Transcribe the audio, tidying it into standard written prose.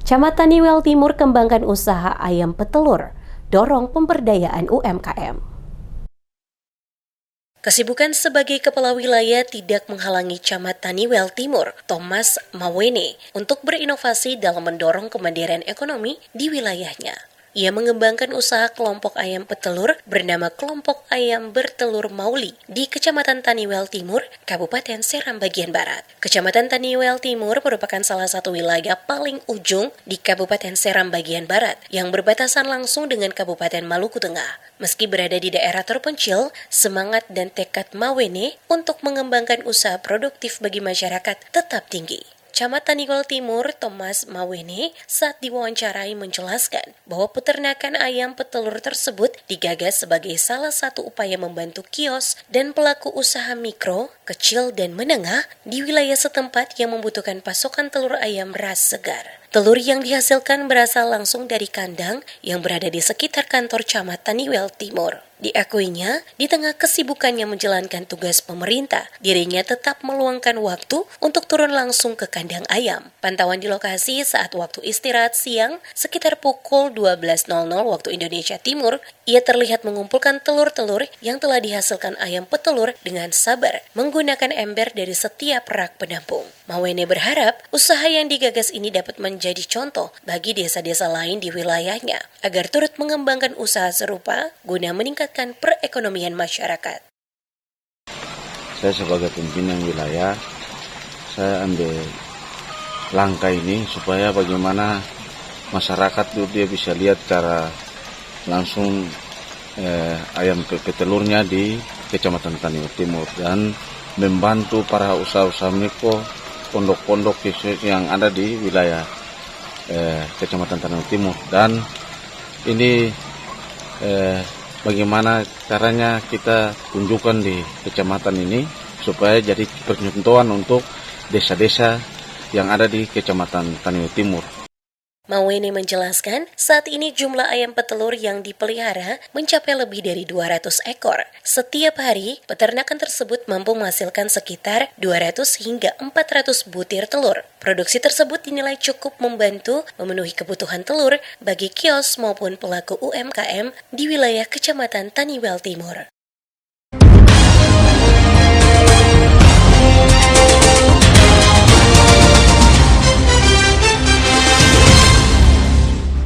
Camat Taniwel Timur kembangkan usaha ayam petelur, dorong pemberdayaan UMKM. Kesibukan sebagai kepala wilayah tidak menghalangi Camat Taniwel Timur, Thomas Mawene, untuk berinovasi dalam mendorong kemandirian ekonomi di wilayahnya. Ia mengembangkan usaha kelompok ayam petelur bernama Kelompok Ayam Bertelur Mauli di Kecamatan Taniwel Timur, Kabupaten Seram bagian Barat. Kecamatan Taniwel Timur merupakan salah satu wilayah paling ujung di Kabupaten Seram bagian Barat yang berbatasan langsung dengan Kabupaten Maluku Tengah. Meski berada di daerah terpencil, semangat dan tekad Mawene untuk mengembangkan usaha produktif bagi masyarakat tetap tinggi. Camat Taniwel Timur, Thomas Mawene, saat diwawancarai menjelaskan bahwa peternakan ayam petelur tersebut digagas sebagai salah satu upaya membantu kios dan pelaku usaha mikro, kecil, dan menengah di wilayah setempat yang membutuhkan pasokan telur ayam ras segar. Telur yang dihasilkan berasal langsung dari kandang yang berada di sekitar kantor Camat Taniwel Timur. Diakuinya, di tengah kesibukannya menjalankan tugas pemerintah, dirinya tetap meluangkan waktu untuk turun langsung ke kandang ayam. Pantauan di lokasi saat waktu istirahat siang, sekitar pukul 12.00 waktu Indonesia Timur, ia terlihat mengumpulkan telur-telur yang telah dihasilkan ayam petelur dengan sabar menggunakan ember dari setiap rak penampung. Mawene berharap usaha yang digagas ini dapat menjadi contoh bagi desa-desa lain di wilayahnya agar turut mengembangkan usaha serupa guna meningkatkan perekonomian masyarakat. Saya sebagai pimpinan wilayah, saya ambil langkah ini supaya bagaimana masyarakat itu dia bisa lihat cara langsung ayam petelurnya di Kecamatan Taniwel Timur dan membantu para usaha-usaha mikro pondok-pondok yang ada di wilayah Kecamatan Taniwel Timur. Dan ini bagaimana caranya kita tunjukkan di kecamatan ini supaya jadi percontohan untuk desa-desa yang ada di Kecamatan Taniwel Timur. Mawene menjelaskan, saat ini jumlah ayam petelur yang dipelihara mencapai lebih dari 200 ekor. Setiap hari, peternakan tersebut mampu menghasilkan sekitar 200 hingga 400 butir telur. Produksi tersebut dinilai cukup membantu memenuhi kebutuhan telur bagi kios maupun pelaku UMKM di wilayah Kecamatan Taniwel Timur.